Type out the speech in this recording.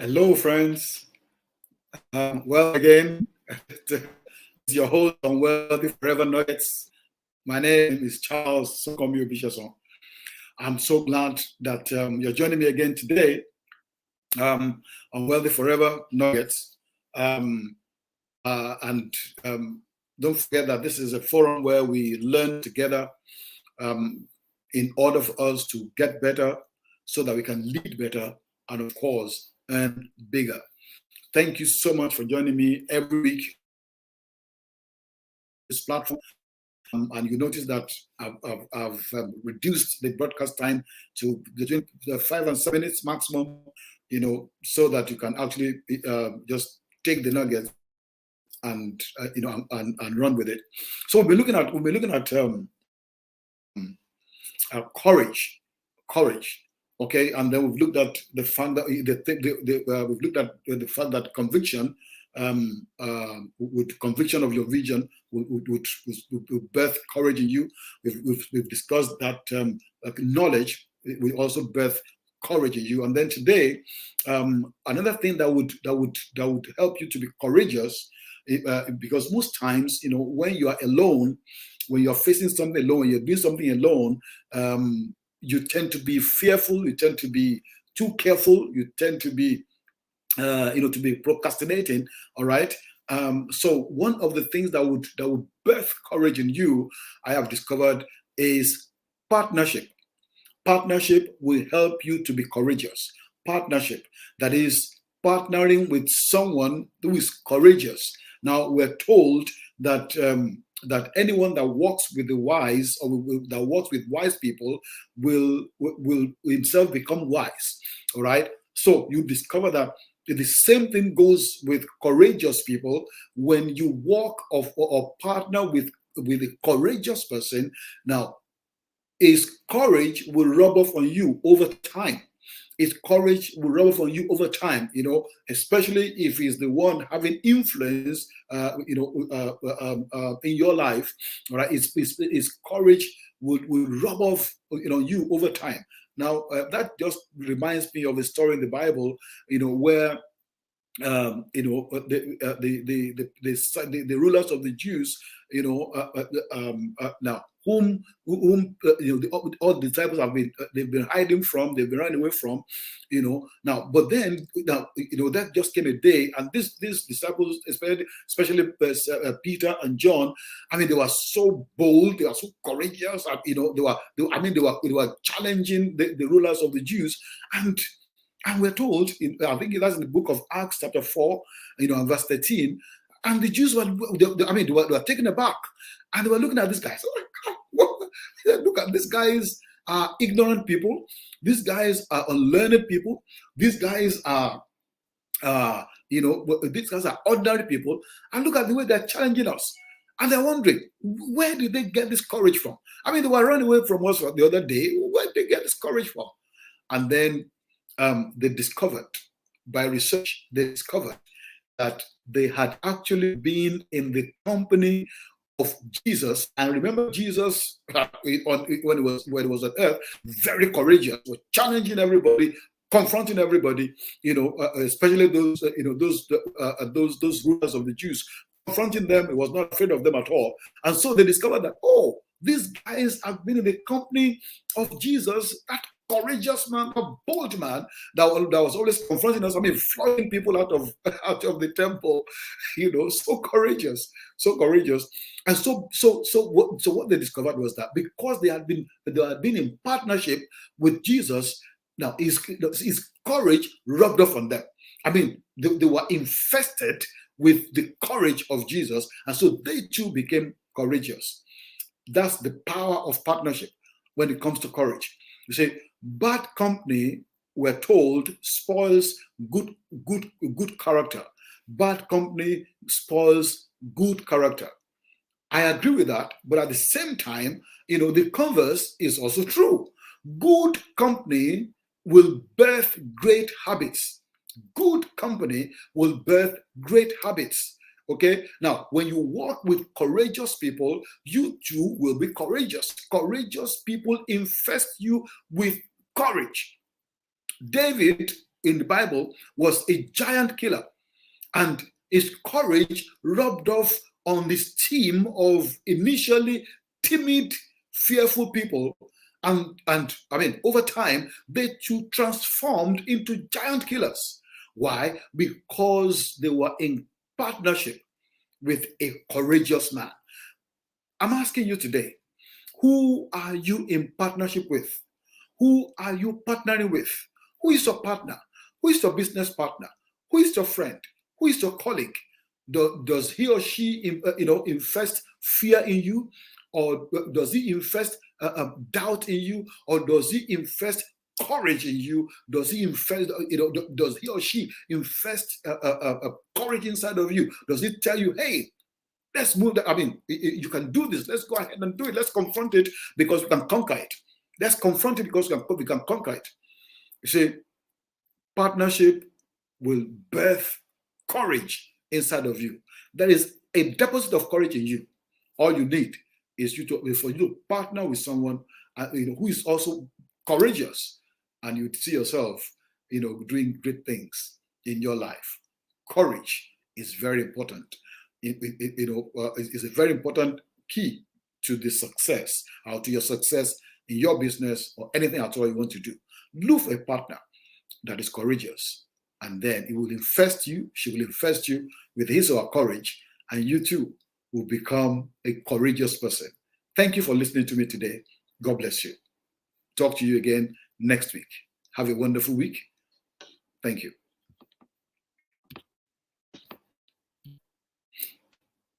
Hello, friends. Well, again, it's your host on Wealthy Forever Nuggets. My name is Charles Sokomi Obisesan. I'm so glad that you're joining me again today on Wealthy Forever Nuggets. Um, and don't forget that this is a forum where we learn together um, in order for us to get better so that we can lead better and, of course, earn bigger. Thank you so much for joining me every week this platform. And you notice that I've reduced the broadcast time to between 5 and 7 minutes maximum, so that you can actually just take the nuggets and and run with it. So courage, okay, and then we've looked at the fact that we've looked at the fact that conviction, with conviction of your vision, would birth courage in you. We've discussed that knowledge will also birth courage in you, and then today, another thing that would help you to be courageous, because most times, when you are alone, when you're facing something alone, you're doing something alone, you tend to be fearful, you tend to be too careful, you tend to be, to be procrastinating. All right. So one of the things that would birth courage in you, I have discovered, is partnership. Partnership will help you to be courageous. Partnership, that is partnering with someone who is courageous. Now we're told that anyone that walks with the wise, or that walks with wise people, will himself become wise. All right. So you discover that the same thing goes with courageous people. When you walk or partner with a courageous person, now his courage will rub off on you over time. His courage will rub off on you over time, especially if he's the one having influence, in your life. All right, his courage will rub off, you over time. Now, that just reminds me of a story in the Bible, where the rulers of the Jews, now all the disciples they've been hiding from, they've been running away from, now, but then now, that just came a day, and these disciples, especially Peter and John, I mean, they were so bold, they were so courageous, and they were challenging the rulers of the Jews. And we're told, I think that's in the book of Acts, chapter 4, and verse 13. And the Jews they were taken aback. And they were looking at these guys. Look at these guys are ignorant people. These guys are unlearned people. These guys are, these guys are ordinary people. And look at the way they're challenging us. And they're wondering, where did they get this courage from? I mean, they were running away from us the other day. Where did they get this courage from? And then they discovered, by research, they discovered that they had actually been in the company of Jesus. And remember, Jesus, when he was on earth, very courageous, was challenging everybody, confronting everybody, especially those rulers of the Jews, confronting them. He was not afraid of them at all. And so they discovered that, oh, these guys have been in the company of Jesus, that courageous man, a bold man that was always confronting us. I mean, flogging people out of the temple, so courageous, so courageous. And so what they discovered was that because they had been in partnership with Jesus, now his courage rubbed off on them. I mean, they were infested with the courage of Jesus, and so they too became courageous. That's the power of partnership when it comes to courage. You say, bad company, we're told, spoils good character. Bad company spoils good character. I agree with that, but at the same time, the converse is also true. Good company will birth great habits. Good company will birth great habits. Okay, now when you walk with courageous people, you too will be courageous. Courageous people infest you with courage. David, in the Bible was a giant killer, and his courage rubbed off on this team of initially timid, fearful people. And I mean, over time, they too transformed into giant killers. Why? Because they were in partnership with a courageous man. I'm asking you today, who are you in partnership with? Who are you partnering with? Who is your partner? Who is your business partner? Who is your friend? Who is your colleague? Does he or she, infest fear in you, or does he infest doubt in you, or does he infest courage in you? Does he infest? Does he or she infest courage inside of you? Does he tell you, "Hey, let's move that. I mean, you can do this. Let's go ahead and do it. Let's confront it because we can conquer it. Let's confront it because we can conquer it." You see, partnership will birth courage inside of you. There is a deposit of courage in you. All you need is for you to partner with someone who is also courageous, and you see yourself, doing great things in your life. Courage is very important. Is a very important key to the success, or to your success in your business or anything at all you want to do. Look for a partner that is courageous, and then it will infest you. She will infest you with his or her courage, and you too will become a courageous person. Thank you for listening to me today. God bless you. Talk to you again next week. Have a wonderful week. Thank you.